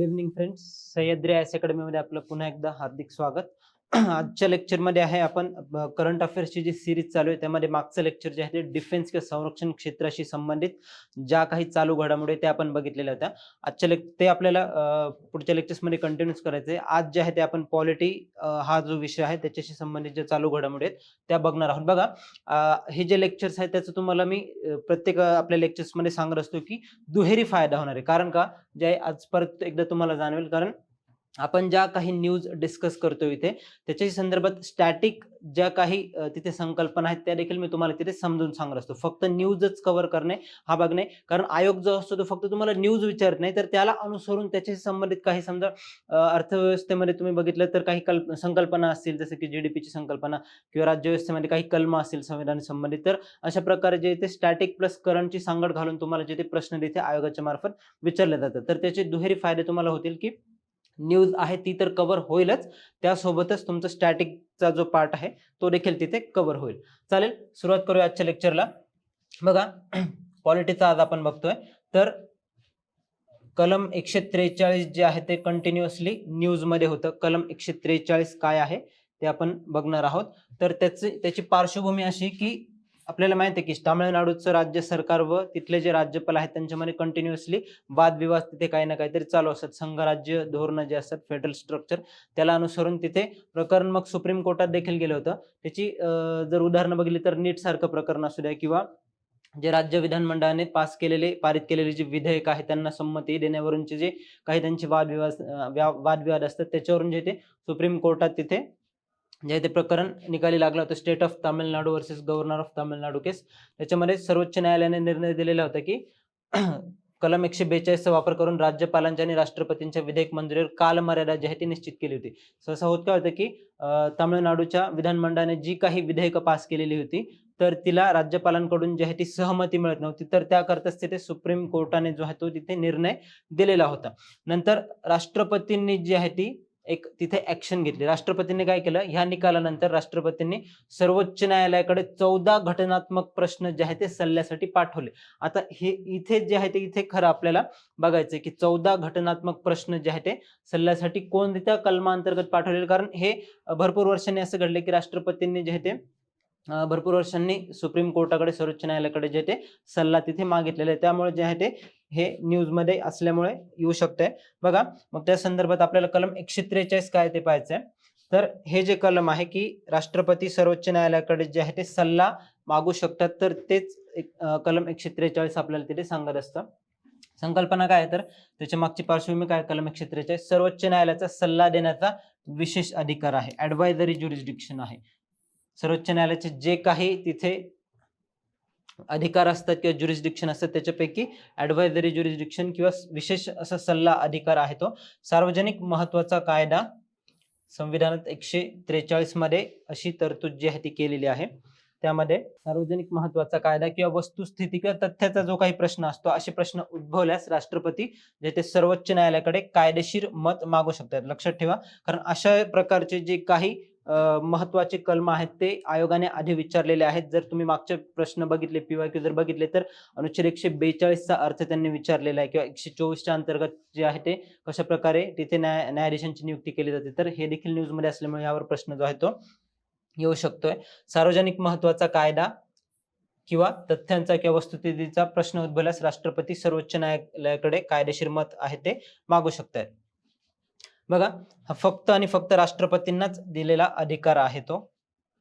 Good evening friends. Sahyadri IAS अकॅडमीमध्ये आपलं पुन्हा एकदा हार्दिक स्वागत. आजच्या लेक्चरमध्ये आहे आपण करंट अफेअर्सची जी सिरीज चालू आहे त्यामध्ये मागचं लेक्चर जे आहे ते डिफेन्स किंवा संरक्षण क्षेत्राशी संबंधित ज्या काही चालू घडामोडी त्या आपण बघितलेल्या होत्या. आजच्या ते आपल्याला पुढच्या लेक्चर्समध्ये कंटिन्यूच करायचे. आज जे आहे ते आपण पॉलिटी हा जो विषय आहे त्याच्याशी संबंधित ज्या चालू घडामोडी आहेत त्या बघणार आहोत. बघा, हे जे लेक्चर्स आहेत त्याचं तुम्हाला मी प्रत्येक आपल्या लेक्चर्समध्ये सांगत असतो की दुहेरी फायदा होणार आहे. कारण का, जे आज परत एकदा तुम्हाला जाणवेल, कारण आपण ज्या काही न्यूज डिस्कस करतोय इथे त्याच्याही संदर्भात स्टॅटिक ज्या काही तिथे संकल्पना आहेत त्या देखील मी तुम्हाला तिथे समजून सांगत असतो. फक्त न्यूजच कव्हर करणे हा भाग नाही, कारण आयोग जो असतो तो फक्त तुम्हाला न्यूज विचारत नाही, तर त्याला अनुसरून त्याच्याशी संबंधित काही समजा अर्थव्यवस्थेमध्ये तुम्ही बघितलं तर काही संकल्पना असतील, जसं की जीडीपीची संकल्पना किंवा राज्यव्यवस्थेमध्ये काही कलम असतील संविधान संबंधित, तर अशा प्रकारे जे ते स्टॅटिक प्लस करंटची सांगड घालून तुम्हाला जे ते प्रश्न तिथे आयोगाच्या मार्फत विचारले जातात. तर त्याचे दुहेरी फायदे तुम्हाला होतील की न्यूज आहे ती तर कव्हर होईलच, त्यासोबतच तुमचा स्टॅटिकचा जो पार्ट आहे तो देखील तिथे कव्हर होईल. चालेल, सुरुवात करूया आजच्या लेक्चरला. बघा, पॉलिटिक्सचा आज आपण बघतोय तर कलम 143 जे आहे ते कंटिन्युअसली न्यूज मध्ये होतं. कलम 143 काय आहे ते आपण बघणार आहोत. तर त्याची पार्श्वभूमी अशी की आपल्याला माहिती आहे की तामिळनाडूचं राज्य सरकार व तिथले जे राज्यपाल आहेत त्यांच्यामध्ये कंटिन्युअसली वादविवाद तिथे काही ना काहीतरी चालू असतात. संघराज्य धोरण जे असतात, फेडरल स्ट्रक्चर, त्याला अनुसरून तिथे प्रकरण मग सुप्रीम कोर्टात देखील गेलं होतं. त्याची जर उदाहरणं बघितली तर नीट सारखं प्रकरण असू द्या किंवा जे राज्य विधानमंडळाने पारित केलेले जे विधेयक आहे त्यांना संमती देण्यावरूनचे जे काही त्यांचे वादविवाद असतात त्याच्यावरून जे ते सुप्रीम कोर्टात तिथे जे ते प्रकरण निकाली लागलं होतं. State of Tamil Nadu versus governor of Tamil Nadu case. त्याच्यामध्ये सर्वोच्च न्यायालयाने निर्णय दिलेला होता की कलम 142 चा वापर करून राज्यपालांच्या आणि राष्ट्रपतींच्या विधेयक मंजुरीवर कालमर्यादा जी आहे ती निश्चित केली होती. सहसा होत काय होतं की तामिळनाडूच्या विधानमंडळाने जी काही विधेयकं पास केलेली होती तर तिला राज्यपालांकडून जी आहे ती सहमती मिळत नव्हती, तर त्याकरताच तिथे सुप्रीम कोर्टाने जो आहे तो तिथे निर्णय दिलेला होता. नंतर राष्ट्रपतींनी जी आहे ती एक तिथे ऍक्शन घेतली. राष्ट्रपतींनी काय केलं, ह्या निकालानंतर राष्ट्रपतींनी सर्वोच्च न्यायालयाकडे 14 घटनात्मक प्रश्न जे आहे ते सल्ल्यासाठी पाठवले. आता हे इथे जे आहे ते इथे खरं आपल्याला बघायचं की 14 घटनात्मक प्रश्न जे आहे ते सल्ल्यासाठी कोणत्या कलमांतर्गत पाठवलेले, कारण हे भरपूर वर्षांनी असं घडले की राष्ट्रपतींनी जे आहे ते भरपूर वर्षांनी सुप्रीम कोर्टाकडे, सर्वोच्च न्यायालयाकडे जे ते सल्ला तिथे मागितलेला आहे. त्यामुळे जे आहे ते हे न्यूज मध्ये असल्यामुळे येऊ शकतंय. बघा, मग त्या संदर्भात आपल्याला कलम 143 काय ते पाहायचंय. तर हे जे कलम आहे की राष्ट्रपती सर्वोच्च न्यायालयाकडे जे आहे ते सल्ला मागू शकतात, तर तेच कलम 143 आपल्याला तिथे सांगत असतं. संकल्पना काय आहे तर त्याच्या मागची पार्श्वभूमी काय, कलम 143 सर्वोच्च न्यायालयाचा सल्ला देण्याचा विशेष अधिकार आहे, ऍडवायझरी ज्युरिस्डिक्शन आहे. सर्वोच्च न्यायालयाचे जे काही तिथे अधिकार असतात किंवा ज्युरिस्डिक्शन असतात त्याच्यापैकी ऍडवायझरी ज्युरिस्डिक्शन किंवा विशेष असा सल्ला अधिकार आहे तो. सार्वजनिक महत्वाचा कायदा संविधानात 143 मध्ये अशी तरतूद जी आहे ती केलेली आहे. त्यामध्ये सार्वजनिक महत्वाचा कायदा किंवा वस्तुस्थिती किंवा तथ्याचा जो काही प्रश्न असतो, असे प्रश्न उद्भवल्यास राष्ट्रपती जे ते सर्वोच्च न्यायालयाकडे कायदेशीर मत मागू शकतात. लक्षात ठेवा, कारण अशा प्रकारचे जे काही महत्वाचे कलम आहेत ते आयोगाने आधी विचारलेले आहेत. जर तुम्ही मागचे प्रश्न बघितले, पीवायक्यू जर बघितले, तर अनुच्छेद 142 चा अर्थ त्यांनी विचारलेला आहे किंवा 124 च्या अंतर्गत जे आहे ते कशा प्रकारे तिथे न्यायाधीशांची नियुक्ती केली जाते, तर हे देखील न्यूज मध्ये असल्यामुळे यावर प्रश्न जो आहे तो येऊ शकतोय. सार्वजनिक महत्वाचा कायदा किंवा तथ्यांचा किंवा वस्तुस्थितीचा प्रश्न उद्भवल्यास राष्ट्रपती सर्वोच्च न्यायालयाकडे कायदेशीर मत आहे ते मागू शकतात. बघा, हा फक्त आणि फक्त राष्ट्रपतींनाच दिलेला अधिकार आहे तो,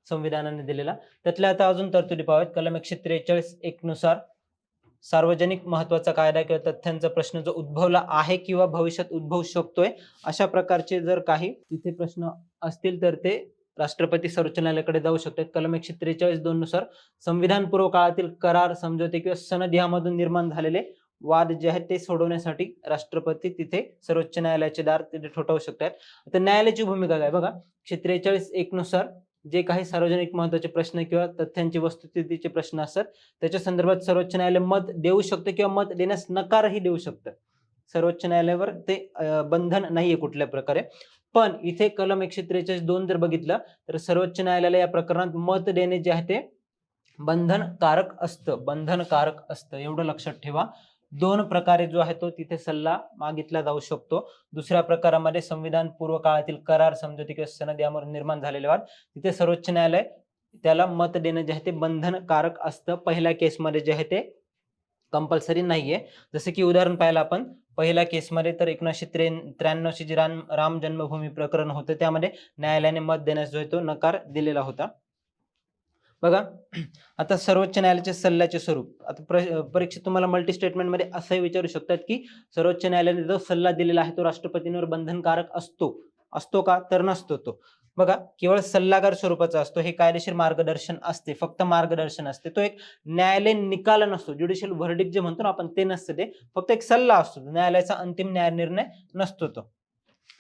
संविधानाने दिलेला. त्यातल्या आता अजून तरतुदी पाहूयात. कलम 143(1) नुसार सार्वजनिक महत्वाचा कायदा किंवा तथ्यांचा प्रश्न जो उद्भवला आहे किंवा भविष्यात उद्भवू शकतोय, अशा प्रकारचे जर काही तिथे प्रश्न असतील तर ते राष्ट्रपती सर्वोच्च न्यायालयाकडे जाऊ शकतात. कलम 143(2) नुसार संविधानपूर्व काळातील करार, समझोते किंवा सनद यामधून निर्माण झालेले वाद जे आहेत ते सोडवण्यासाठी राष्ट्रपती तिथे सर्वोच्च न्यायालयाचे दार तिथे ठोठावू शकतात. आता न्यायालयाची भूमिका काय बघा, 143(1) नुसार जे काही सार्वजनिक महत्वाचे प्रश्न किंवा तथ्यांची वस्तुस्थितीचे प्रश्न असतात त्याच्या संदर्भात सर्वोच्च न्यायालय मत देऊ शकते किंवा मत देण्यास नकारही देऊ शकतं. सर्वोच्च न्यायालयावर ते बंधन नाहीये कुठल्या प्रकारे. पण इथे कलम 143(2) जर बघितलं तर सर्वोच्च न्यायालयाला या प्रकरणात मत देणे जे आहे ते बंधनकारक असतं, एवढं लक्षात ठेवा. दोन प्रकारे जो आहे तो तिथे सल्ला मागितला जाऊ शकतो. दुसऱ्या प्रकारामध्ये संविधान पूर्व काळातील करार, समजुती किंवा सनद यावर निर्माण झालेले वाद, तिथे सर्वोच्च न्यायालय त्याला मत देणं जे आहे ते बंधनकारक असतं. पहिल्या केसमध्ये जे आहे ते कंपल्सरी नाहीये. जसं की उदाहरण पाहिलं आपण पहिल्या केसमध्ये तर 1993 ची जी राम जन्मभूमी प्रकरण होतं त्यामध्ये न्यायालयाने मत देण्यास जो आहे तो नकार दिलेला होता. बघा आता सर्वोच्च न्यायालयाच्या सल्ल्याचे स्वरूप, आता परीक्षेत तुम्हाला मल्टी स्टेटमेंट मध्ये असंही विचारू शकतात की सर्वोच्च न्यायालयाने जो सल्ला दिलेला आहे तो राष्ट्रपतींवर बंधनकारक असतो, असतो का? तर नसतो तो. बघा केवळ सल्लागार स्वरूपाचा असतो, हे कायदेशीर मार्गदर्शन असते, फक्त मार्गदर्शन असते, तो एक न्यायालयीन निकाल नसतो, ज्युडिशियल व्हर्डिक्ट जे म्हणतो ना आपण ते नसतं, ते फक्त एक सल्ला असतो, न्यायालयाचा अंतिम न्याय निर्णय नसतो तो.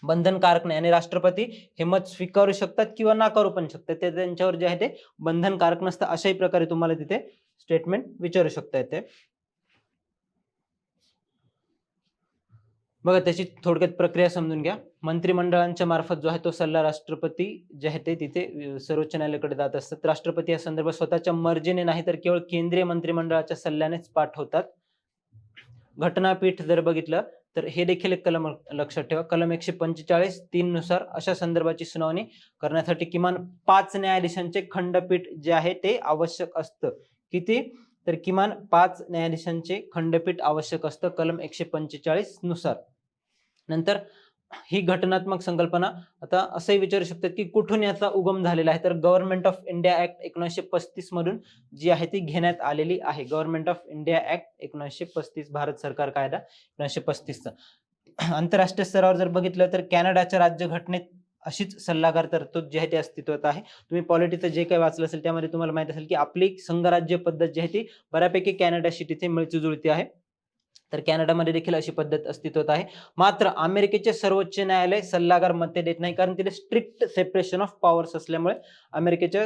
बंधनकारक नाही आणि राष्ट्रपती हे मत स्वीकारू शकतात किंवा नाकारू पण शकतात, ते त्यांच्यावर जे आहे ते बंधनकारक नसतं. अशाही प्रकारे तुम्हाला तिथे स्टेटमेंट विचारू शकता येते. बघा त्याची थोडक्यात प्रक्रिया समजून घ्या. मंत्रिमंडळांच्या मार्फत जो आहे तो सल्ला राष्ट्रपती जे आहे ते तिथे सर्वोच्च न्यायालयाकडे जात असतात. राष्ट्रपती या संदर्भात स्वतःच्या मर्जीने नाही तर केवळ केंद्रीय मंत्रिमंडळाच्या सल्ल्यानेच पाठवतात. घटनापीठ जर बघितलं तर हे देखील एक कलम लक्षात ठेवा. कलम 145(3) नुसार अशा संदर्भाची सुनावणी करण्यासाठी किमान 5 न्यायाधीशांचे खंडपीठ जे आहे ते आवश्यक असतं. किती? तर किमान 5 न्यायाधीशांचे खंडपीठ आवश्यक असतं कलम 145 नुसार. नंतर ही घटनात्मक संकल्पना आता असंही विचारू शकतात की कुठून याचा उगम झालेला आहे, तर गव्हर्नमेंट ऑफ इंडिया ऍक्ट 1935 मधून जी आहे ती घेण्यात आलेली आहे. Government of India act 1935, Bharat सरकार कायदा 1935 चा. आंतरराष्ट्रीय स्तरावर जर बघितलं तर कॅनडाच्या राज्यघटनेत अशीच सल्लागार तरतूद जी आहे ती अस्तित्वात आहे. तुम्ही पॉलिटीचं जे काही वाचलं असेल त्यामध्ये तुम्हाला माहित असेल की आपली संघराज्य पद्धत जी आहे ती बऱ्यापैकी कॅनडाशी तिथे मिळती जुळती आहे. तर कॅनडामध्ये देखील अशी पद्धत अस्तित्वात आहे. मात्र अमेरिकेचे सर्वोच्च न्यायालय सल्लागार मते देत नाही, कारण तिथे स्ट्रिक्ट सेपरेशन ऑफ पॉवर्स असल्यामुळे अमेरिकेच्या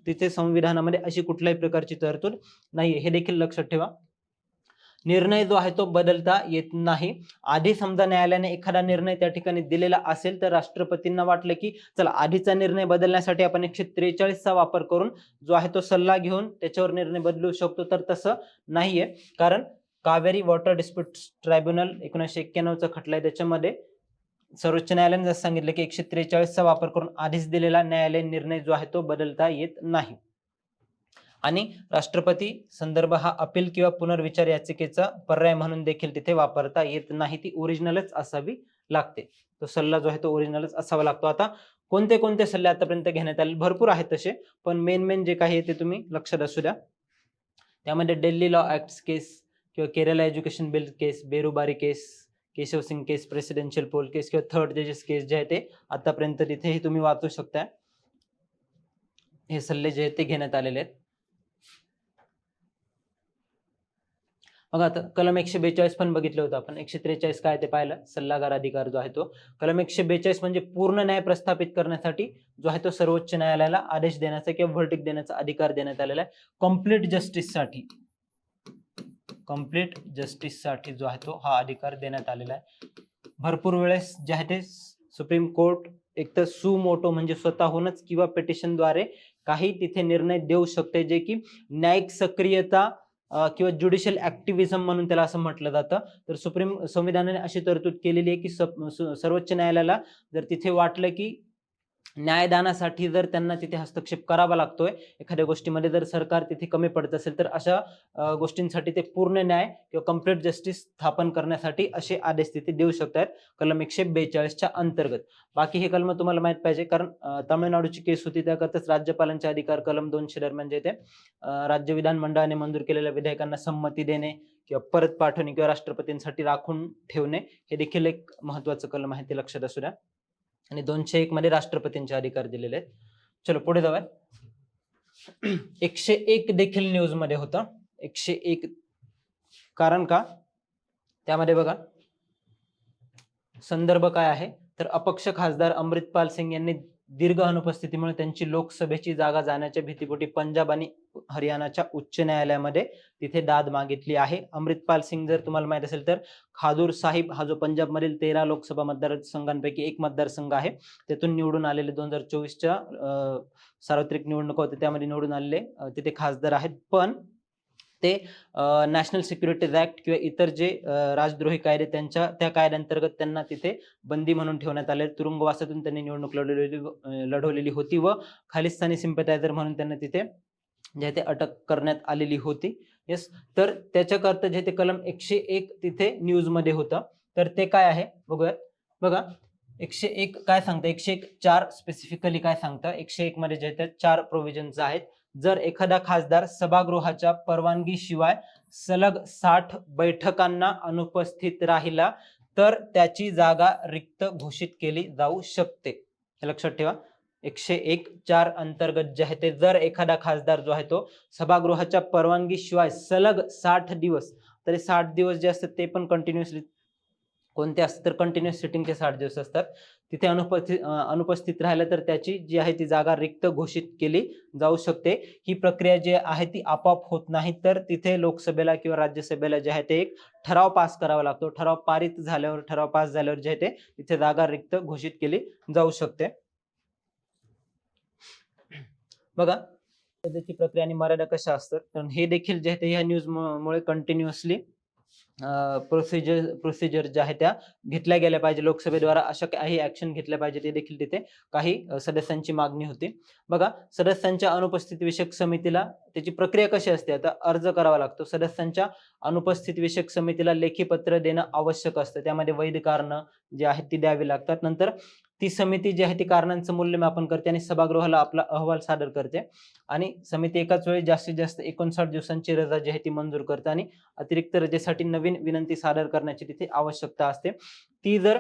तिथे संविधानामध्ये अशी कुठल्याही प्रकारची तरतूद नाहीये, हे देखील लक्षात ठेवा. निर्णय जो आहे तो बदलता येत नाही. आधी समजा न्यायालयाने एखादा निर्णय त्या ठिकाणी दिलेला असेल तर राष्ट्रपतींना वाटलं की चला आधीचा निर्णय बदलण्यासाठी आपण 143 चा वापर करून जो आहे तो सल्ला घेऊन त्याच्यावर निर्णय बदलू शकतो, तर तसं नाहीये. कारण कावेरी वॉटर डिस्प्यूट ट्रायब्युनल 1991 चा खटला आहे, त्याच्यामध्ये सर्वोच्च न्यायालयाने जसं सांगितलं की 143 चा वापर करून आधीच दिलेला न्यायालयीन निर्णय जो आहे तो बदलता येत नाही. आणि राष्ट्रपती संदर्भ हा अपील किंवा पुनर्विचार याचिकेचा पर्याय म्हणून देखील तिथे वापरता येत नाही, ती ओरिजिनलच असावी लागते. तो सल्ला जो आहे तो ओरिजिनलच असावा लागतो. आता कोणते कोणते सल्ले आतापर्यंत घेण्यात आले, भरपूर आहेत तसे, पण मेन जे काही आहे ते तुम्ही लक्षात असू द्या. त्यामध्ये दिल्ली लॉ ऍक्ट केस किंवा केरला एज्युकेशन बिल केस, बेरुबारी केस, केशव सिंग केस, प्रेसिडेन्शियल पोल केस किंवा थर्ड जजेस केस जे आहे ते आतापर्यंत तिथेही तुम्ही वाचू शकता. हे सल्ले जे आहेत ते घेण्यात आलेले आहेत. बघा आता कलम 142 पण बघितलं होतं आपण. 143 काय ते पाहिलं, सल्लागार अधिकार जो आहे तो. कलम 142 म्हणजे पूर्ण न्याय प्रस्थापित करण्यासाठी जो आहे तो सर्वोच्च न्यायालयाला आदेश देण्याचा किंवा व्हर्डिक्ट देण्याचा अधिकार देण्यात आलेला आहे. कम्प्लीट जस्टिस साठी, कम्प्लीट जस्टिस साठी जो आहे तो हा अधिकार देण्यात आलेला आहे. भरपूर वेळेस जे आहे ते सुप्रीम कोर्ट एक तर सुमोटो म्हणजे स्वतःहूनच किंवा पिटिशनद्वारे काही तिथे निर्णय देऊ शकते, जे की न्यायिक सक्रियता किंवा ज्युडिशियल ऍक्टिव्हिझम म्हणून त्याला असं म्हटलं जातं. तर सुप्रीम संविधानाने अशी तरतूद केलेली आहे की सर्वोच्च न्यायालयाला जर तिथे वाटलं की न्यायदानासाठी जर त्यांना तिथे हस्तक्षेप करावा लागतोय, एखाद्या गोष्टीमध्ये जर सरकार तिथे कमी पडत असेल, तर अशा गोष्टींसाठी ते पूर्ण न्याय किंवा कम्प्लीट जस्टिस स्थापन करण्यासाठी असे आदेश तिथे देऊ शकतात कलम 142 च्या अंतर्गत. बाकी हे कलम तुम्हाला माहित पाहिजे, कारण तामिळनाडूची केस होती त्याकरताच राज्यपालांचे अधिकार कलम 200 दरम्यान जे ते राज्य विधान मंडळाने मंजूर केलेल्या विधेयकांना संमती देणे किंवा परत पाठवणे किंवा राष्ट्रपतींसाठी राखून ठेवणे हे देखील एक महत्वाचं कलम आहे, ते लक्षात असू द्या. आणि 201 मध्ये राष्ट्रपतींचे अधिकार दिलेले आहेत. चलो पुढे जाऊया. 101 देखील न्यूज मध्ये होतं. 101 कारण का, त्यामध्ये बघा संदर्भ काय आहे, तर अपक्ष खासदार अमृतपाल सिंग यांनी दीर्घ अनुपस्थितीमुळे त्यांची लोकसभेची जागा जाण्याच्या भीतीपोटी पंजाब आणि हरियाणाच्या उच्च न्यायालयामध्ये तिथे दाद मागितली आहे. अमृतपाल सिंग जर तुम्हाला माहित असेल तर खादूर साहिब हा जो पंजाबमधील 13 लोकसभा मतदारसंघांपैकी एक मतदारसंघ आहे, त्यातून निवडून आलेले 2024च्या सार्वत्रिक निवडणुका होत्या त्यामध्ये निवडून आलेले तिथे खासदार आहेत. पण ते नॅशनल सिक्युरिटीज ऍक्ट किंवा इतर जे राजद्रोही कायदे त्या कायद्यांतर्गत त्यांना तिथे बंदी म्हणून ठेवण्यात आले. तुरुंगवासातून त्यांनी निवडणूक लढवलेली होती व खालिस्तानी सिम्पथायझर म्हणून त्यांना तिथे जे ते अटक करण्यात आलेली होती. येस, तर त्याच्याकरता जे ते कलम 101 तिथे न्यूज मध्ये होतं. तर ते काय आहे बघूयात. बघा 101 काय सांगतं, 101(4) स्पेसिफिकली काय सांगतं. 101 मध्ये जे ते 4 प्रोव्हिजन्स आहेत. जर एखादा खासदार सभागृहाच्या परवानगीशिवाय सलग 60 बैठकांना अनुपस्थित राहिला तर त्याची जागा रिक्त घोषित केली जाऊ शकते. हे लक्षात ठेवा. 101(4) अंतर्गत जे आहे ते जर एखादा खासदार जो आहे तो सभागृहाच्या परवानगीशिवाय सलग 60 दिवस, तरी 60 दिवस जे असतात ते पण कंटिन्युअसली कोणते असतात तर कंटिन्युअस सिटिंगचे 60 दिवस असतात. तिथे अनुपस्थित राहिलं तर त्याची जी आहे ती जागा रिक्त घोषित केली जाऊ शकते. ही प्रक्रिया जी आहे ती आपोआप होत नाही, तर तिथे लोकसभेला किंवा राज्यसभेला जे आहे ते एक ठराव पास करावा लागतो. ठराव पारित झाल्यावर, ठराव पास झाल्यावर जे आहे ते तिथे जागा रिक्त घोषित केली जाऊ शकते. बघा त्याची प्रक्रिया आणि मर्यादा कशा असतात, तर हे देखील जे आहे ते ह्या न्यूज मुळे कंटिन्युअसली प्रोसिजर ज्या आहेत त्या घेतल्या गेल्या पाहिजे. लोकसभेद्वारा अशा काही ऍक्शन घेतल्या पाहिजे, ते देखील तिथे काही सदस्यांची मागणी होती. बघा सदस्यांच्या अनुपस्थिती विषयक समितीला त्याची प्रक्रिया कशी असते. आता अर्ज करावा लागतो. सदस्यांच्या अनुपस्थिती विषयक समितीला लेखी पत्र देणं आवश्यक असतं. त्यामध्ये वैध कारण जी आहेत ती द्यावी लागतात. नंतर ती समिती जी आहे ती कारणांचं मूल्यमापन करते आणि सभागृहाला आपला अहवाल सादर करते. आणि समिती एकाच वेळी जास्तीत जास्त 59 दिवसांची रजा जी आहे ती मंजूर करते आणि अतिरिक्त रजेसाठी नवीन विनंती सादर करण्याची तिथे आवश्यकता असते. ती जर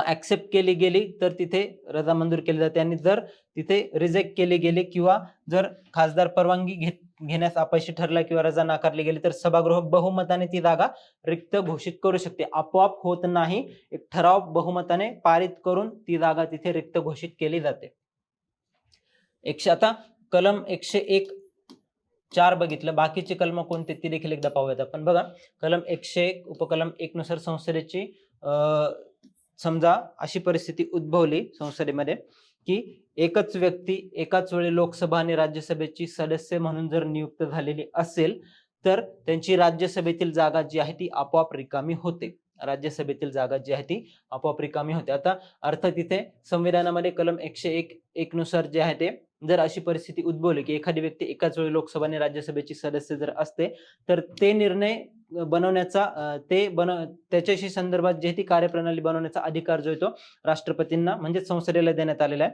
ऍक्सेप्ट केली गेली तर तिथे रजा मंजूर केली जाते आणि जर तिथे रिजेक्ट केली गेली किंवा जर खासदार परवानगी घेण्यास अपयशी ठरला किंवा रजा नाकारली गेली तर सभागृह बहुमताने ती जागा रिक्त घोषित करू शकते. आपोआप होत नाही, एक ठराव बहुमताने पारित करून ती जागा तिथे रिक्त घोषित केली जाते. आता कलम 101(4) बघितलं. बाकीचे कलम कोणते ते देखील एकदा पाहूयात आपण. बघा कलम 101 उपकलम 1 नुसार संसदेची समजा अशी परिस्थिती उद्भवली संसदेमध्ये की एकच व्यक्ती एकाच वेळी लोकसभा आणि राज्यसभेची सदस्य म्हणून जर नियुक्त झालेली असेल तर त्यांची राज्यसभेतील जागा जी आहे ती आपोआप रिकामी होते. राज्यसभेतील जागा जी आहे ती आपोआप रिकामी होते. आता अर्थ तिथे संविधानामध्ये कलम 101(1) नुसार जे आहे ते जर अशी परिस्थिती उद्भवली की एखादी व्यक्ती एकाच वेळी लोकसभा आणि राज्यसभेची सदस्य जर असते तर ते निर्णय बनवण्याचा त्याच्याशी संदर्भात जे ती कार्यप्रणाली बनवण्याचा अधिकार जो आहे तो राष्ट्रपतींना म्हणजे संसदेला देण्यात आलेला आहे.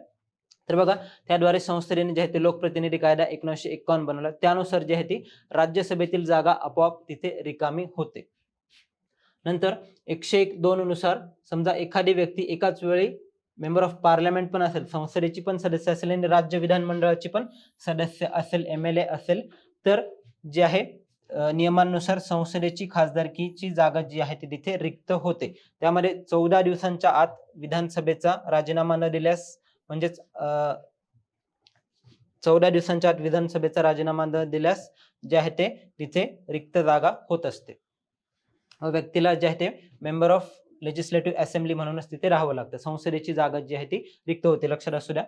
तर बघा त्याद्वारे संसदेने जे आहे ते लोकप्रतिनिधी कायदा 1951 बनवला. त्यानुसार जे आहे ती राज्यसभेतील जागा आपोआप तिथे रिकामी होते. नंतर 101(2) नुसार समजा एखादी व्यक्ती एकाच वेळी मेंबर ऑफ पार्लमेंट पण असेल, संसदेची पण सदस्य असेल आणि राज्य विधानमंडळाची पण सदस्य असेल, MLA असेल, तर जे आहे नियमानुसार संसदेची खासदारकीची जागा जी आहे ती तिथे रिक्त होते. त्यामध्ये 14 दिवसांच्या आत विधानसभेचा राजीनामा न दिल्यास म्हणजेच 14 दिवसांच्या आत विधानसभेचा राजीनामा न दिल्यास जे आहे ते तिथे रिक्त जागा होत असते. व्यक्तीला जे आहे ते मेंबर ऑफ लेजिस्लेटिव्ह असेंब्ली म्हणूनच तिथे राहावं लागतं. संसदेची जागा जी आहे ती रिक्त होते, लक्षात असू द्या.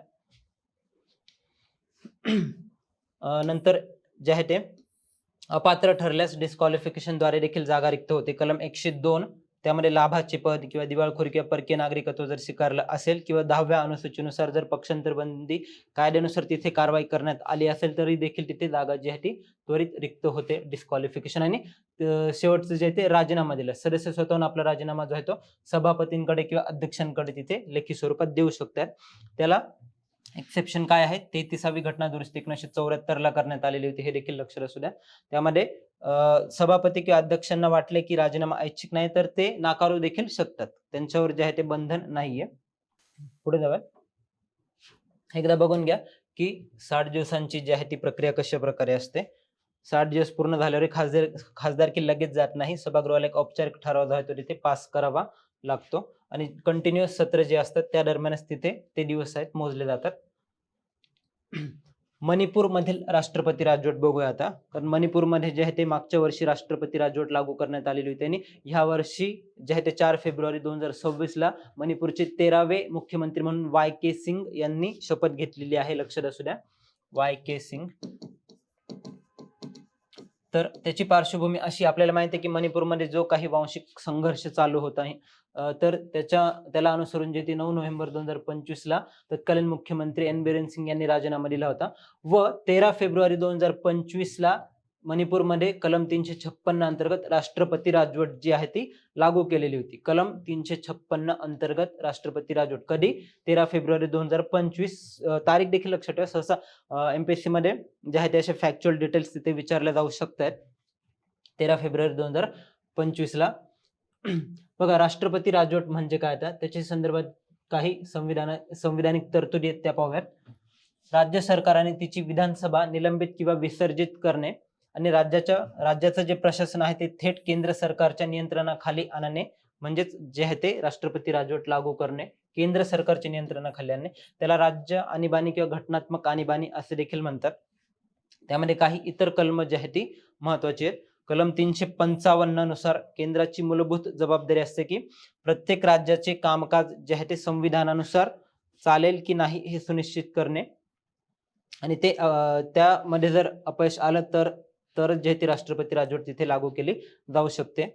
नंतर जे आहे ते अपात्र ठरल्यास डिस्क्वालिफिकेशनद्वारे देखील जागा रिक्त होते. कलम 102 त्यामध्ये लाभाचे पद किंवा दिवाळखोरी किंवा परकीय नागरिकत्व जर स्वीकारलं असेल किंवा 10व्या अनुसूचीनुसार जर पक्षांतर बंदी कायद्यानुसार तिथे कारवाई करण्यात आली असेल तरी देखील तिथे जागा जी आहे ती त्वरित रिक्त होते. डिस्क्वालिफिकेशन आणि शेवटचं जे आहे ते राजीनामा दिला. सदस्य स्वतःहून आपला राजीनामा जो आहे तो सभापतींकडे किंवा अध्यक्षांकडे तिथे लेखी स्वरूपात देऊ शकतात. त्याला एक्सेप्शन काय आहे, 33वी घटना दुरुस्ती 1974 ला करण्यात आलेली होती, हे देखील लक्षात असू द्या. त्यामध्ये सभापती किंवा अध्यक्षांना वाटले की राजीनामा ऐच्छिक नाही तर ते नाकारू देखील शकतात. त्यांच्यावर जे आहे ते बंधन नाहीये. पुढे जाऊया. एकदा बघून घ्या की 60 दिवसांची जी आहे ती प्रक्रिया कशा प्रकारे असते. 60 दिवस पूर्ण झाल्यावर खासदारकी लगेच जात नाही. सभागृहाला एक औपचारिक ठराव जो आहे तो तिथे पास करावा लागतो आणि कंटिन्युअस सत्र जे असतात त्या दरम्यानच तिथे ते दिवस आहेत मोजले जातात. मणिपूर मधील राष्ट्रपती राजवट बघूया आता. कारण मणिपूरमध्ये जे आहे ते मागच्या वर्षी राष्ट्रपती राजवट लागू करण्यात आलेली होती आणि ह्या वर्षी जे आहे ते 4 फेब्रुवारी 2026 ला मणिपूरचे 13वे मुख्यमंत्री म्हणून YK सिंग यांनी शपथ घेतलेली आहे, लक्षात असू द्या. YK सिंग. तर त्याची पार्श्वभूमी अशी, आपल्याला माहिती आहे की मणिपूरमध्ये जो काही वांशिक संघर्ष चालू होत आहे, तर त्याला अनुसरून जे ते 9 नोव्हेंबर 2025 ला तत्कालीन मुख्यमंत्री एन बिरेन सिंग यांनी राजीनामा दिला होता व 13 फेब्रुवारी 2025 ला मणिपूरमध्ये कलम 356 अंतर्गत राष्ट्रपती राजवट जी आहे ती लागू केलेली होती. कलम 356 अंतर्गत राष्ट्रपती राजवट कधी? 13 फेब्रुवारी 2025. तारीख देखील लक्षात ठेवा. सहसा एमपीएससी मध्ये जे आहे ते असे फॅक्च्युअल डिटेल्स तिथे विचारले जाऊ शकतात. 13 फेब्रुवारी 2025 ला बघा, राष्ट्रपती राजवट म्हणजे काय, आता त्याच्या संदर्भात काही संविधानिक तरतुदी आहेत त्या पाहूयात. राज्य सरकारने तिची विधानसभा निलंबित किंवा विसर्जित करणे आणि राज्याचं जे प्रशासन आहे ते थेट केंद्र सरकारच्या नियंत्रणाखाली आणणे, म्हणजेच जे आहे ते राष्ट्रपती राजवट लागू करणे, केंद्र सरकारच्या नियंत्रणाखाली आणणे, त्याला राज्य आणीबाणी किंवा घटनात्मक आणीबाणी असे देखील म्हणतात. त्यामध्ये काही इतर कलम जे आहे ती महत्वाची आहेत. कलम 355 नुसार केंद्राची मूलभूत जबाबदारी असते की प्रत्येक राज्याचे कामकाज जे आहे ते संविधानानुसार चालेल की नाही हे सुनिश्चित करणे, आणि ते त्यामध्ये जर अपयश आलं तर जे ती राष्ट्रपती राजवट तिथे लागू केली जाऊ शकते.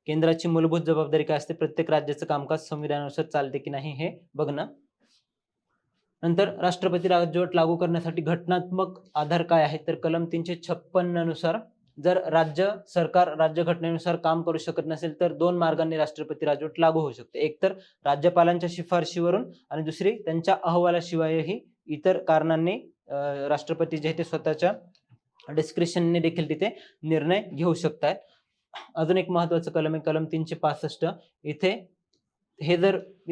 केंद्राची मूलभूत जबाबदारी काय असते? प्रत्येक राज्याचं कामकाज संविधानानुसार चालते की नाही हे बघणं. नंतर राष्ट्रपती राजवट लागू करण्यासाठी घटनात्मक आधार काय आहे? तर कलम 356 नुसार जर राज्य सरकार राज्यघटनेनुसार काम करू शकत नसेल तर दोन मार्गांनी राष्ट्रपती राजवट लागू होऊ शकते. एक तर राज्यपालांच्या शिफारशीवरून आणि दुसरी त्यांच्या अहवालाशिवायही इतर कारणांनी राष्ट्रपती जे ते स्वतःच्या डिस्क्रिशनने देखील तिथे निर्णय घेऊ शकतात. अजून एक महत्वाचं कलम आहे कलम 365. इथे हे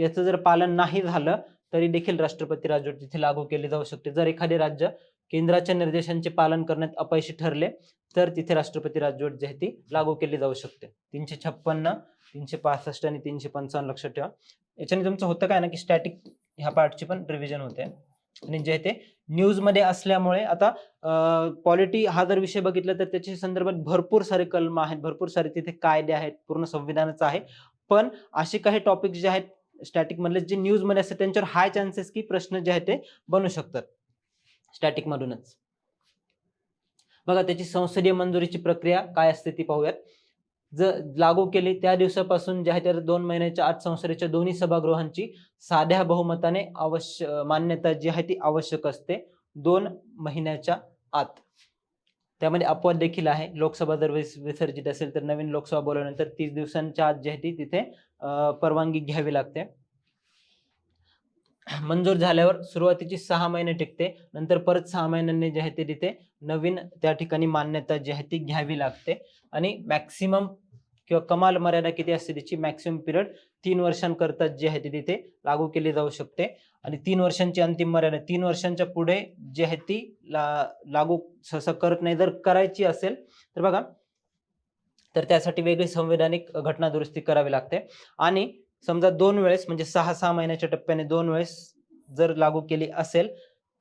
याचं जर पालन नाही झालं तरी देखील राष्ट्रपती राजवट तिथे लागू केली जाऊ शकते. जर एखादे राज्य केंद्राच्या निर्देशांचे पालन करण्यात अपयशी ठरले तर तिथे राष्ट्रपती राजवट जी आहे ती लागू केली जाऊ शकते. 356, 365 आणि 355 लक्षात ठेवा. याच्याने तुमचं होतं काय ना की स्टॅटिक ह्या पार्टची पण रिव्हिजन होते. आणि जे ते न्यूज मध्ये असल्यामुळे आता पॉलिटी हा जर विषय बघितला तर त्याच्या संदर्भात भरपूर सारे कलम आहेत, भरपूर सारे तिथे कायदे आहेत, पूर्ण संविधानाचं आहे. पण असे काही टॉपिक जे आहेत स्टॅटिक मधले जे न्यूज मध्ये असतात त्यांच्यावर हाय चान्सेस की प्रश्न जे आहेत ते बनू शकतात स्टॅटिक मधूनच. बघा, त्याची संसदीय मंजुरीची प्रक्रिया काय असते ती पाहूयात. जर लागू केली त्या दिवसापासून जे आहे त्या 2 महिन्याच्या आत संसदेच्या दोन्ही सभागृहांची साध्या बहुमताने मान्यता जी आहे ती आवश्यक असते 2 महिन्याच्या आत. त्यामध्ये अपवाद देखील आहे. लोकसभा जर विसर्जित असेल तर नवीन लोकसभा बोलवल्यानंतर 30 दिवसांच्या आत जी आहे ती तिथे परवानगी घ्यावी लागते. मंजूर झाल्यावर सुरुवातीची 6 महिने टिकते, नंतर परत 6 महिन्यांनी जे आहे ते तिथे नवीन त्या ठिकाणी मान्यता जी आहे ती घ्यावी लागते. आणि मॅक्सिमम किंवा कमाल मर्यादा किती असते त्याची? मॅक्सिमम पिरियड 3 वर्षांकरता जी आहे ती तिथे लागू केली जाऊ शकते. आणि 3 वर्षांची अंतिम मर्यादा 3 वर्षांच्या पुढे जी आहे ती लागू सहसा करत नाही. जर करायची असेल तर बघा, तर त्यासाठी वेगळी संवैधानिक घटना दुरुस्ती करावी लागते. आणि समजा 2 वेळेस म्हणजे 6 महिन्याच्या टप्प्याने 2 वेळेस जर लागू केली असेल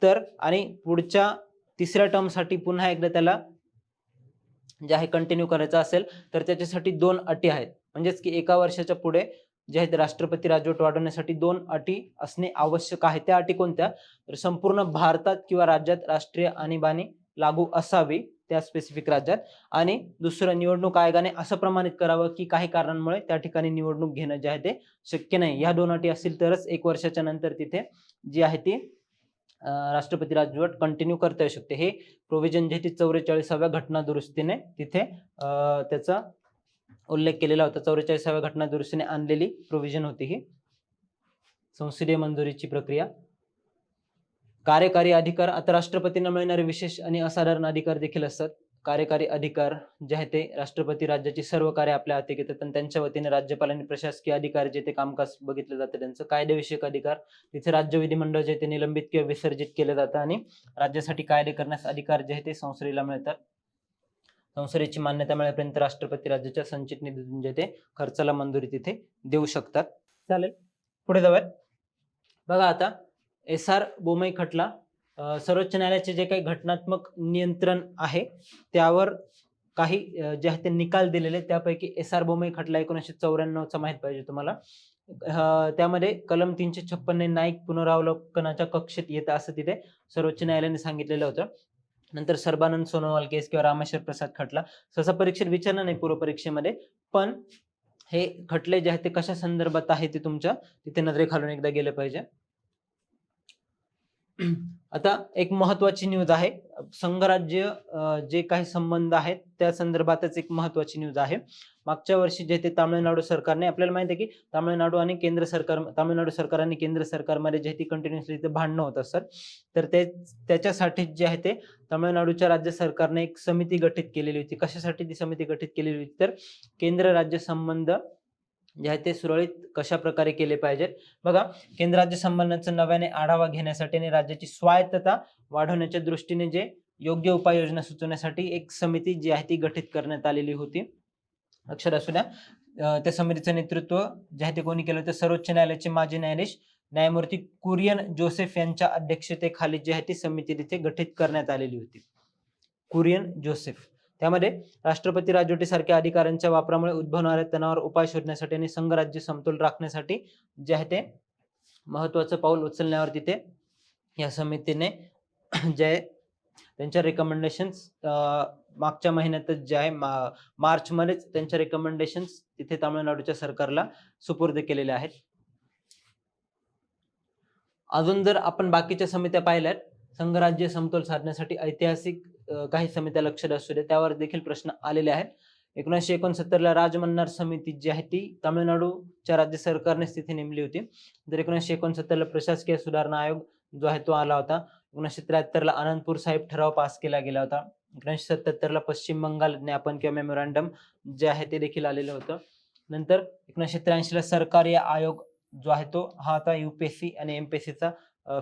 तर, आणि पुढच्या तिसऱ्या टर्म साठी पुन्हा एकदा त्याला जे आहे कंटिन्यू करायचं असेल तर त्याच्यासाठी 2 अटी आहेत. म्हणजेच की 1 वर्षाच्या पुढे जे आहे राष्ट्रपती राजवट वाढवण्यासाठी 2 अटी असणे आवश्यक आहे. त्या अटी कोणत्या? तर संपूर्ण भारतात किंवा राज्यात राष्ट्रीय आणीबाणी लागू असावी त्या स्पेसिफिक राज्यात. आणि दुसरं, निवडणूक आयोगाने असं प्रमाणित करावं की काही कारणांमुळे त्या ठिकाणी निवडणूक घेणं जे आहे ते शक्य नाही. ह्या 2 अटी असतील तरच 1 वर्षाच्या नंतर तिथे जी आहे ती राष्ट्रपती राजवट कंटिन्यू करता येऊ शकते. हे प्रोव्हिजन जे 44व्या घटना दुरुस्तीने तिथे त्याचा उल्लेख केलेला होता. 44व्या घटना दुरुस्तीने आणलेली प्रोव्हिजन होती ही. संसदीय मंजुरीची प्रक्रिया. कार्यकारी अधिकार. आता राष्ट्रपतींना मिळणारे विशेष आणि असाधारण अधिकार देखील असतात. कार्यकारी अधिकार जे आहे ते राष्ट्रपती राज्याची सर्व कार्य आपल्या हाती घेतात आणि त्यांच्या वतीने राज्यपालांनी प्रशासकीय अधिकार जे ते कामकाज बघितलं जातं त्यांचं. कायदेविषयक अधिकार. तिथे राज्य विधिमंडळ जे ते निलंबित किंवा विसर्जित केलं जातं आणि राज्यासाठी कायदे करण्यास अधिकार जे आहे ते संसदेला मिळतात. संसदेची मान्यता मिळेपर्यंत राष्ट्रपती राज्याच्या संचित निधीतून जे ते खर्चाला मंजुरी तिथे देऊ शकतात. चालेल, पुढे जाऊयात. बघा, आता SR बोमई खटला, सर्वोच्च न्यायालयाचे जे काही घटनात्मक नियंत्रण आहे त्यावर काही जे आहे ते निकाल दिलेले. त्यापैकी SR बोमई खटला 1994चा माहित पाहिजे तुम्हाला. त्यामध्ये कलम 356 न्यायिक पुनरावलोकनाच्या कक्षेत येतं असं तिथे सर्वोच्च न्यायालयाने सांगितलेलं होतं. नंतर सर्बानंद सोनोवाल केस किंवा रामेश्वर प्रसाद खटला. सहसा परीक्षेत विचारणार नाही पूर्व परीक्षेमध्ये, पण हे खटले जे आहेत ते कशा संदर्भात आहे ते तुमच्या तिथे नजरेखालून एकदा गेलं पाहिजे. आता एक महत्वाची न्यूज आहे, संघराज्य जे काही संबंध आहेत त्या संदर्भातच एक महत्वाची न्यूज आहे. मागच्या वर्षी जे ते तामिळनाडू सरकारने, आपल्याला माहिती आहे की तामिळनाडू आणि केंद्र सरकार, तामिळनाडू सरकार आणि केंद्र सरकारमध्ये जे ती कंटिन्युअसली ते भांडणं होत असतात, तर त्याच्यासाठी जे आहे ते तामिळनाडूच्या राज्य सरकारने एक समिती गठीत केलेली होती. कशासाठी ती समिती गठीत केलेली होती, तर केंद्र राज्य संबंध जे आहे ते सुरळीत कशा प्रकारे केले पाहिजेत. बघा, केंद्र राज्य संबंधांचा नव्याने आढावा घेण्यासाठी आणि राज्याची स्वायत्तता वाढवण्याच्या दृष्टीने जे योग्य उपाययोजना सुचवण्यासाठी एक समिती जी आहे ती गठीत करण्यात आलेली होती. लक्षात असू द्या. त्या समितीचं नेतृत्व जे आहे ते कोणी केलं होतं, सर्वोच्च न्यायालयाचे माजी न्यायाधीश न्यायमूर्ती कुरियन जोसेफ यांच्या अध्यक्षतेखाली जी आहे ती समिती तिथे गठीत करण्यात आलेली होती. कुरियन जोसेफ. त्यामध्ये राष्ट्रपती राजवटीसारख्या अधिकारांच्या वापरामुळे उद्भवणाऱ्या तणावावर उपाय शोधण्यासाठी आणि संघराज्य समतोल राखण्यासाठी जे आहे ते महत्वाचं पाऊल उचलण्यावर तिथे या समितीने जे त्यांच्या रिकमेंडेशन्स मागच्या महिन्यातच जे आहे मार्च मध्येच त्यांच्या रिकमेंडेशन्स तिथे तामिळनाडूच्या सरकारला सुपूर्द केलेले आहेत. अजून जर आपण बाकीच्या समित्या पाहिल्यात, संघराज्य समतोल साधण्यासाठी ऐतिहासिक काही समित्या लक्षात असू द्या, त्यावर देखील प्रश्न आलेले आहेत. 1969 ला राजमन्नार समिती जी आहे ती तामिळनाडूच्या राज्य सरकारनेच तिथे नेमली होती. तर 1969 ला प्रशासकीय सुधारणा आयोग जो आहे तो आला होता. 1973 ला आनंदपूर साहेब ठराव पास केला गेला होता. 1977 ला पश्चिम बंगाल ज्ञापन किंवा मेमोरॅन्डम जे आहे ते देखील आलेलं होतं. नंतर 1983 ला सरकारी आयोग जो आहे तो, हा आता युपीएससी आणि एमपीएससीचा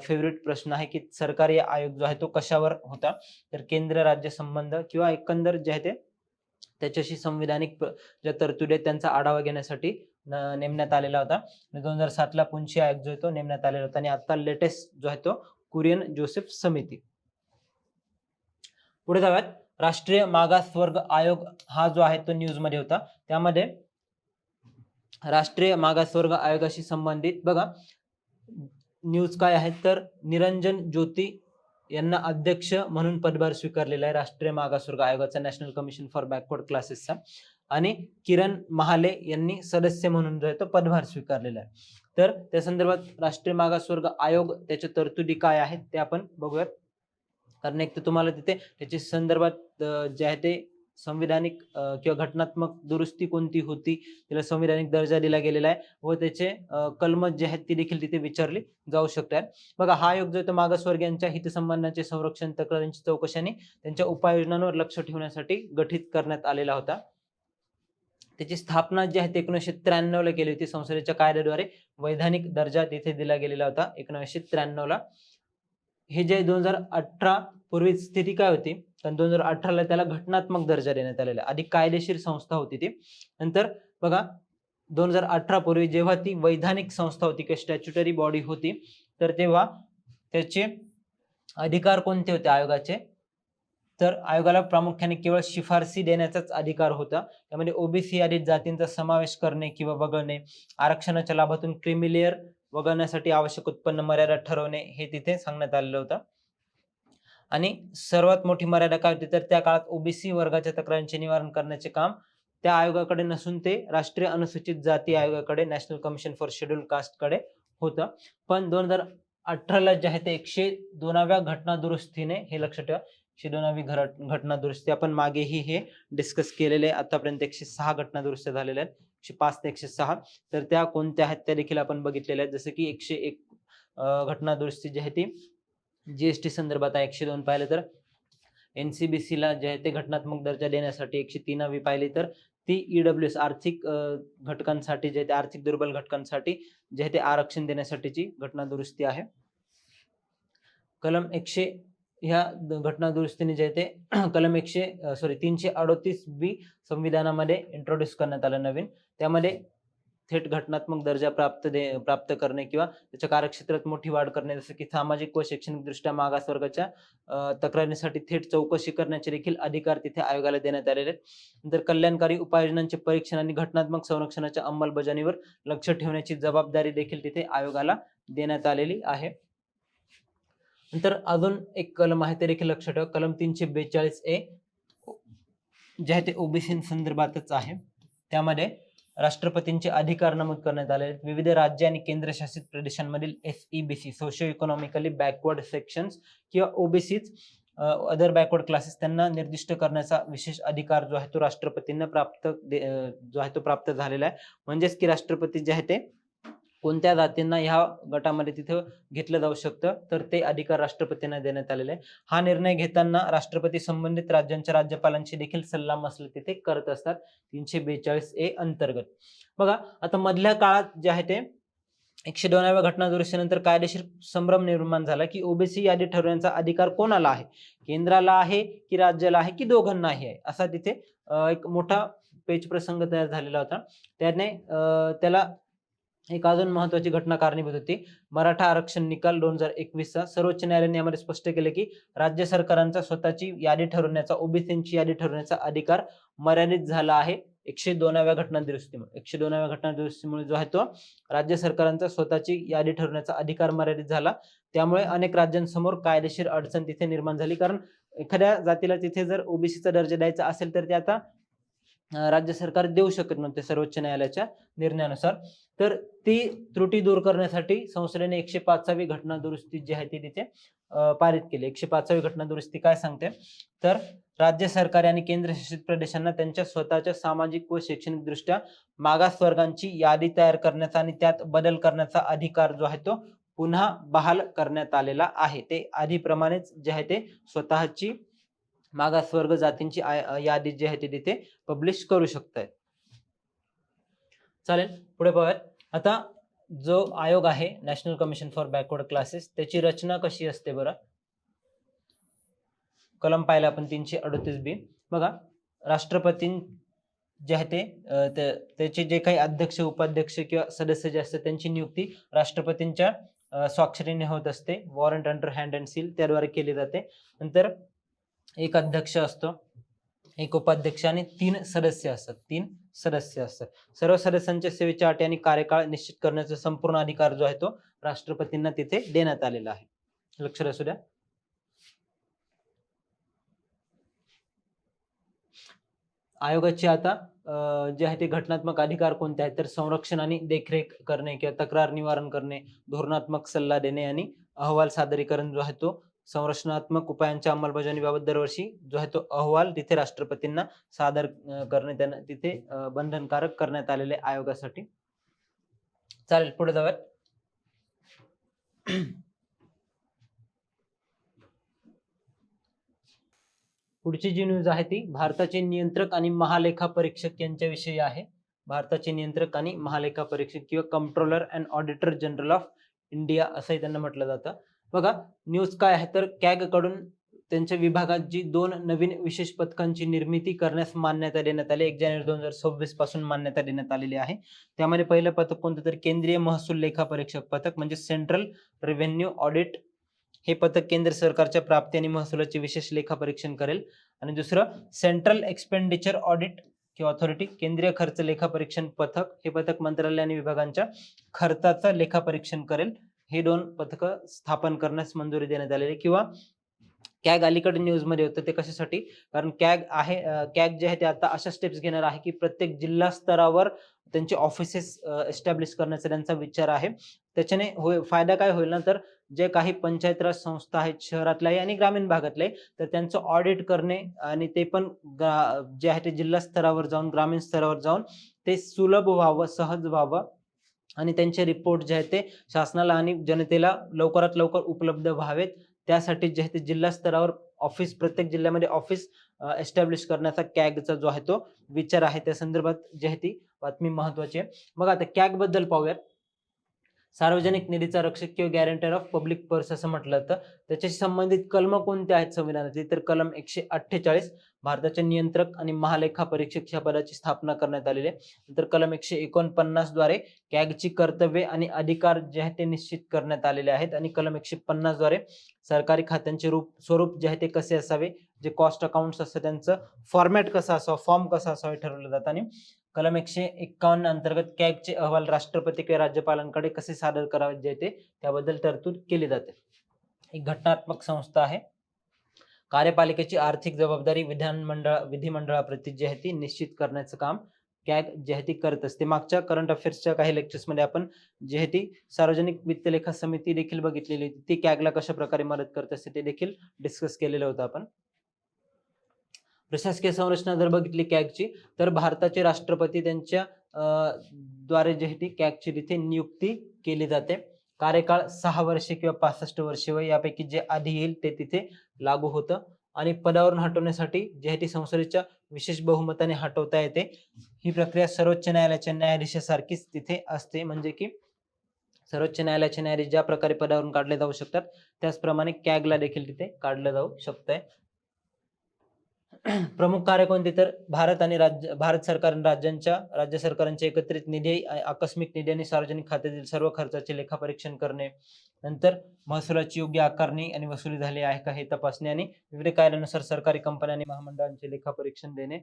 फेवरेट प्रश्न आहे की सरकारी आयोग जो आहे तो कशावर होता, तर केंद्र राज्य संबंध किंवा एकंदर जे आहे ते त्याच्याशी संविधानिक ज्या तरतुदी आहेत त्यांचा आढावा घेण्यासाठी नेमण्यात आलेला होता. 2007 ला पुंची आयोग जो आहे तो नेमण्यात आलेला होता आणि आता लेटेस्ट जो आहे तो कुरियन जोसेफ समिती. पुढे जाऊयात. राष्ट्रीय मागासवर्ग आयोग हा जो आहे तो न्यूज मध्ये होता. त्यामध्ये राष्ट्रीय मागासवर्ग आयोगाशी संबंधित बघा न्यूज काय आहे, तर निरंजन ज्योती यांना अध्यक्ष म्हणून पदभार स्वीकारलेला आहे राष्ट्रीय मागासवर्ग आयोगाचा, नॅशनल कमिशन फॉर बॅकवर्ड क्लासेसचा, आणि किरण महाले यांनी सदस्य म्हणून जो आहे तो पदभार स्वीकारलेला आहे. तर त्या संदर्भात राष्ट्रीय मागासवर्ग आयोग त्याच्या तरतुदी काय आहेत ते आपण बघूयात. कारण एक तर तुम्हाला तिथे त्याच्या संदर्भात जे आहे ते संविधानिक किंवा घटनात्मक दुरुस्ती कोणती होती, त्याला संविधानिक दर्जा दिला गेलेला आहे व त्याचे कलम जे आहेत ती देखील तिथे विचारली जाऊ शकतात. बघा, हा आयोग जो आहे तो मागासवर्गीयांच्या हितसंबंधांचे संरक्षण, तक्रारींची चौकशी आणि त्यांच्या उपाययोजनांवर लक्ष ठेवण्यासाठी गठीत करण्यात आलेला होता. त्याची स्थापना जी आहे ते 1993 ला केली होती. संसदेच्या कायद्याद्वारे वैधानिक दर्जा तिथे दिला गेलेला होता 1993 ला. हे जे 2018 पूर्वी स्थिती काय होती, कारण 2018 ला त्याला घटनात्मक दर्जा देण्यात आलेला, आधी कायदेशीर संस्था होती ती. नंतर बघा 2018 पूर्वी जेव्हा ती वैधानिक संस्था होती किंवा स्टॅच्युटरी बॉडी होती, तर तेव्हा त्याचे अधिकार कोणते होते आयोगाचे, तर आयोगाला प्रामुख्याने केवळ शिफारसी देण्याचाच अधिकार होता. त्यामध्ये ओबीसी यादीत जातींचा समावेश करणे किंवा वगळणे, आरक्षणाच्या लाभातून क्रिमिलेअर वगळण्यासाठी आवश्यक उत्पन्न मर्यादा ठरवणे हे तिथे सांगण्यात आलेलं होतं. आणि सर्वात मोठी मर्यादा काय होती, तर त्या काळात ओबीसी वर्गाच्या तक्रारींचे निवारण करण्याचे काम त्या आयोगाकडे नसून ते राष्ट्रीय अनुसूचित जाती आयोगाकडे, National Commission for Schedule Caste कडे होतं. पण 2018 ला जे आहे ते 102व्या घटना दुरुस्तीने, हे लक्षात ठेवा, 102वी घटना दुरुस्ती आपण मागेही हे डिस्कस केलेले, आतापर्यंत 106 घटना दुरुस्त्या झालेल्या आहेत, 105 ते 106. तर त्या कोणत्या आहेत त्या देखील आपण बघितलेल्या आहेत. जसं की 101 घटना दुरुस्ती जी आहे ती जीएसटी संदर्भात आहे. 102 पाहिलं तर एनसीबीसी ला जे आहे ते घटनात्मक दर्जा देण्यासाठी, 103वी पाहिली तर ती ईडब्ल्यूएस आर्थिक घटकांसाठी जे आहे ते आर्थिक दुर्बल घटकांसाठी जे आहे ते आरक्षण देण्यासाठीची घटना दुरुस्ती आहे. कलम 100 ह्या घटना दुरुस्तीने जे आहे ते कलम 338B संविधानामध्ये इंट्रोड्यूस करण्यात आलं नवीन. त्यामध्ये थेट घटनात्मक दर्जा प्राप्त करणे किंवा त्याच्या कार्यक्षेत्रात मोठी वाढ करणे, जसं की सामाजिक व शैक्षणिक दृष्ट्या मागासवर्गाच्या तक्रारीसाठी थेट चौकशी करण्याचे देखील अधिकार तिथे आयोगाला देण्यात आलेले आहेत. नंतर कल्याणकारी उपाययोजनांचे परीक्षण आणि घटनात्मक संरक्षणाच्या अंमलबजावणीवर लक्ष ठेवण्याची जबाबदारी देखील तिथे आयोगाला देण्यात आलेली आहे. नंतर अजून एक कलम आहे ते देखील लक्षात ठेवा, कलम 342A जे आहे ते ओबीसी संदर्भातच आहे. त्यामध्ये राष्ट्रपतींचे अधिकार नमूद करण्यात आले आहेत. विविध राज्य आणि केंद्रशासित प्रदेशांमधील SEBC socio economically backward sections किंवा ओबीसीज अदर बॅकवर्ड क्लासेस त्यांना निर्दिष्ट करण्याचा विशेष अधिकार जो आहे तो राष्ट्रपतींना जो आहे तो प्राप्त झालेला आहे. म्हणजेच की राष्ट्रपती जे आहे ते कोणत्या जातींना ह्या गटामध्ये तिथं घेतलं जाऊ शकतं तर ते अधिकार राष्ट्रपतींना देण्यात आलेले आहे. हा निर्णय घेताना राष्ट्रपती संबंधित राज्यांच्या राज्यपालांशी देखील सल्ला मसलत तिथे करत असतात 342A अंतर्गत. बघा आता मधल्या काळात जे आहे ते 102व्या घटना दुरुस्तीनंतर कायदेशीर संभ्रम निर्माण झाला की ओबीसी यादी ठरवण्याचा अधिकार कोणाला आहे, केंद्राला आहे की राज्याला आहे की दोघांनाही आहे, असा तिथे एक मोठा पेच प्रसंग तयार झालेला होता. त्याला एक अजून महत्वाची घटना कारणीभूत होती. मराठा आरक्षण निकाल 2021 चा सर्वोच्च न्यायालयाने यामध्ये स्पष्ट केले की राज्य सरकारांचा स्वतःची यादी ठरवण्याचा, ओबीसींची यादी ठरवण्याचा अधिकार मर्यादित झाला आहे 102व्या घटना दुरुस्तीमुळे. 102व्या घटना दुरुस्तीमुळे जो आहे तो राज्य सरकारांचा स्वतःची यादी ठरवण्याचा अधिकार मर्यादित झाला. त्यामुळे अनेक राज्यांसमोर कायदेशीर अडचण तिथे निर्माण झाली, कारण एखाद्या जातीला तिथे जर ओबीसीचा दर्जा द्यायचा असेल तर ते आता राज्य सरकार देऊ शकत नव्हते सर्वोच्च न्यायालयाच्या निर्णयानुसार. तर ती त्रुटी दूर करण्यासाठी संसदेने 105वी घटना दुरुस्ती जी आहे ती तिथे पारित केली. 105वी घटना दुरुस्ती काय सांगते तर राज्य सरकार आणि केंद्रशासित प्रदेशांना त्यांच्या स्वतःच्या सामाजिक व शैक्षणिक दृष्ट्या मागासवर्गांची यादी तयार करण्याचा आणि त्यात बदल करण्याचा अधिकार जो आहे तो पुन्हा बहाल करण्यात आलेला आहे. ते आधीप्रमाणेच जे आहे ते स्वतःची मागासवर्ग जातींची यादी जी आहे ती तिथे पब्लिश करू शकतायत. चालेल, पुढे पाहूयात. आता जो आयोग आहे national Commission for backward classes, त्याची रचना कशी असते बरं? कलम पाहिला आपण 338B. बघा, राष्ट्रपती जे आहे ते त्याचे जे काही अध्यक्ष, उपाध्यक्ष किंवा सदस्य जे असतात त्यांची नियुक्ती राष्ट्रपतींच्या स्वाक्षरीने होत असते. Warrant under hand and seal त्याद्वारे केली जाते. नंतर एक अध्यक्ष असतो, एक उपाध्यक्ष आणि 3 सदस्य असतात. 3 सदस्य असतात. सर्व सदस्यांच्या सेवेच्या अटी आणि कार्यकाळ निश्चित करण्याचा संपूर्ण अधिकार जो आहे तो राष्ट्रपतींना तिथे देण्यात आलेला आहे. लक्षात असू द्या. आयोगाचे आता जे आहे ते घटनात्मक अधिकार कोणते आहेत तर संरक्षण आणि देखरेख करणे किंवा तक्रार निवारण करणे, धोरणात्मक सल्ला देणे आणि अहवाल सादरीकरण जो आहे तो संरचनात्मक उपायांच्या अंमलबजावणीबाबत दरवर्षी जो आहे तो अहवाल तिथे राष्ट्रपतींना सादर करणे त्यांना तिथे बंधनकारक करण्यात आलेले आयोगासाठी. चालेल, पुढे जाऊयात. पुढची जी न्यूज आहे ती भारताचे नियंत्रक आणि महालेखा परीक्षक यांच्याविषयी आहे. भारताचे नियंत्रक आणि महालेखा परीक्षक किंवा controller and auditor general of India असंही त्यांना म्हटलं जातं. बघा, न्यूज काय आहे तर कॅग कडून त्यांच्या विभागात जी 2 नवीन विशेष पथकांची निर्मिती करण्यास मान्यता देण्यात आली. 1 जानेवारी 2026 पासून मान्यता देण्यात आलेली आहे. त्यामध्ये पहिलं पथक कोणतं तर केंद्रीय महसूल लेखा परीक्षक पथक म्हणजे सेंट्रल रेव्हेन्यू ऑडिट. हे पथक केंद्र सरकारच्या प्राप्ती आणि महसुलाचे विशेष लेखा परीक्षण करेल. आणि दुसरं सेंट्रल एक्सपेंडिचर ऑडिट किंवा ऑथॉरिटी केंद्रीय खर्च लेखा परीक्षण पथक. हे पथक मंत्रालय आणि विभागांच्या खर्चाचं लेखा परीक्षण करेल. हे 2 पथक स्थापन करण्यास मंजुरी देण्यात आलेली. किंवा कॅग अलीकडे न्यूज मध्ये होतं ते कशासाठी, कारण कॅग जे आहे ते आता अशा स्टेप्स घेणार आहे की प्रत्येक जिल्हा स्तरावर त्यांचे ऑफिसेस एस्टॅब्लिश करण्याचा त्यांचा विचार आहे. त्याच्याने फायदा काय होईल ना तर जे काही पंचायत राज संस्था आहेत शहरातल्याही आणि ग्रामीण भागातले तर त्यांचं ऑडिट करणे आणि ते पण जे आहे ते जिल्हा स्तरावर जाऊन ग्रामीण स्तरावर जाऊन ते सुलभ व्हावं, सहज व्हावं आणि त्यांचे रिपोर्ट जे आहेत ते शासनाला आणि जनतेला लवकरात लवकर उपलब्ध व्हावेत. त्यासाठी जे आहे ते जिल्हा स्तरावर ऑफिस, प्रत्येक जिल्ह्यामध्ये ऑफिस एस्टॅब्लिश करण्याचा कॅगचा जो आहे तो विचार आहे. त्या संदर्भात जी आहे ती बातमी महत्वाची आहे. मग आता कॅग बद्दल पाहूयात. सार्वजनिक निधीचा रक्षक किंवा गॅरंटर ऑफ पब्लिक पर्स असं म्हटलं जातं. त्याच्याशी संबंधित कलम कोणते आहेत संविधानातली तर कलम 148 भारताचे नियंत्रक आणि महालेखा परीक्षक ह्या पदाची स्थापना करण्यात आलेली आहे. नंतर कलम 149 द्वारे कॅगची कर्तव्ये आणि अधिकार जे आहेत ते निश्चित करण्यात आलेले आहेत. आणि कलम 150 द्वारे सरकारी खात्यांचे स्वरूप जे आहे ते कसे असावे, जे कॉस्ट अकाउंट्स असतात त्यांचं फॉर्मॅट कसं असावं, फॉर्म कसा असावा हे ठरवलं जातं. आणि कलम 151 अंतर्गत कॅगचे अहवाल राष्ट्रपती किंवा राज्यपालांकडे कसे सादर करावे जे ते त्याबद्दल तरतूद केली जाते. एक घटनात्मक संस्था आहे. कार्यपालिकेची आर्थिक जबाबदारी विधिमंडळाप्रती जी आहे ती निश्चित करण्याचं काम कॅग जी आहे ती करत असते. मागच्या करंट अफेअर्सच्या काही लेक्चर्स मध्ये आपण जी आहे ती सार्वजनिक वित्त लेखा समिती देखील बघितलेली होती. ती कॅगला कशा प्रकारे मदत करत असते ते देखील डिस्कस केलेलं होतं आपण. प्रशासकीय संरचना जर बघितली कॅगची, तर भारताचे राष्ट्रपती त्यांच्या द्वारे जी आहे ती कॅगची तिथे नियुक्ती केली जाते. कार्यकाळ 6 वर्षे किंवा 65 वर्षे व यापैकी जे आधी येईल ते तिथे लागू होतं. आणि पदावरून हटवण्यासाठी जी आहे ती संसदेच्या विशेष बहुमताने हटवता येते. ही प्रक्रिया सर्वोच्च न्यायालयाच्या न्यायाधीशासारखीच तिथे असते. म्हणजे की सर्वोच्च न्यायालयाचे न्यायाधीश ज्या प्रकारे पदावरून काढले जाऊ शकतात, त्याचप्रमाणे कॅगला देखील तिथे काढलं जाऊ शकतंय. प्रमुख कार्य कोणते, तर भारत सरकार आणि राज्य सरकारांचे एकत्रित निधी, आकस्मिक निधी आणि सार्वजनिक खात्यातील सर्व खर्चाचे लेखापरीक्षण करणे. नंतर महसुलाची योग्य आकारणी आणि वसुली झाली आहे का हे तपासणे आणि विविध कायद्यानुसार सरकारी कंपन्या आणि महामंडळांचे लेखापरीक्षण देणे.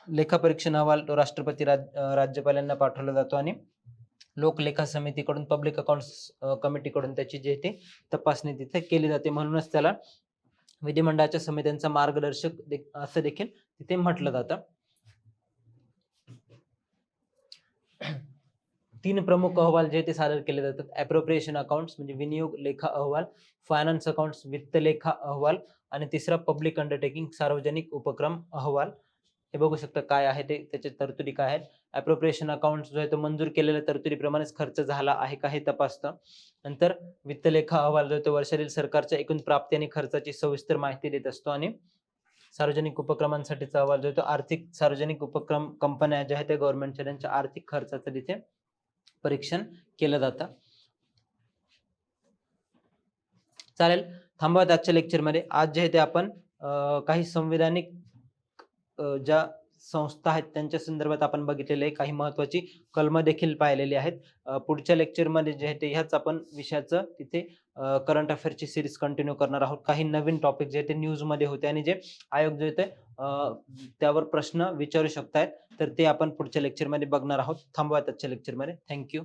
लेखापरीक्षण अहवाल तो राष्ट्रपती राज्यपालांना पाठवला जातो आणि लोकलेखा समितीकडून, पब्लिक अकाउंट्स कमिटीकडून त्याची जी ते तपासणी तिथे केली जाते. म्हणूनच त्याला विधिमंडळाच्या समित्यांचा मार्गदर्शक असं देखील तिथे म्हटलं जातं. 3 प्रमुख अहवाल जे ते सादर केले जातात. अप्रोप्रिएशन अकाउंट्स म्हणजे विनियोग लेखा अहवाल, फायनान्स अकाउंट्स वित्त लेखा अहवाल आणि तिसरा पब्लिक अंडरटेकिंग सार्वजनिक उपक्रम अहवाल. हे बघू शकता काय आहे ते, त्याच्या तरतुदी काय आहेत. अप्रोप्रिएशन अकाउंट जो आहे तो मंजूर केलेल्या तरतुदीप्रमाणेच खर्च झाला आहे का हे तपासतं. नंतर वित्त लेखा अहवाल जो आहे तो वर्षातील सरकारच्या एकूण प्राप्ती आणि खर्चाची सविस्तर माहिती देत असतो. आणि सार्वजनिक उपक्रमांसाठीचा अहवाल जो आहे तो आर्थिक सार्वजनिक उपक्रम कंपन्या ज्या आहेत त्या गव्हर्नमेंटच्या त्यांच्या आर्थिक खर्चाचं तिथे परीक्षण केलं जातं. चालेल, थांबवत आजच्या लेक्चरमध्ये. आज जे आहे ते आपण काही संविधानिक ज्या संस्था आहेत त्यांच्या संदर्भात आपण बघितलेले काही महत्वाची कलम देखील पाहिलेली आहेत. पुढच्या लेक्चरमध्ये जे आहे ते ह्याच आपण विषयाचं तिथे करंट अफेअरची सिरीज कंटिन्यू करणार आहोत. काही नवीन टॉपिक जे ते न्यूज मध्ये होते आणि जे आयोग जे ते त्यावर प्रश्न विचारू शकतायत, तर ते आपण पुढच्या लेक्चरमध्ये बघणार आहोत. थांबूयात आजच्या लेक्चरमध्ये. थँक्यू.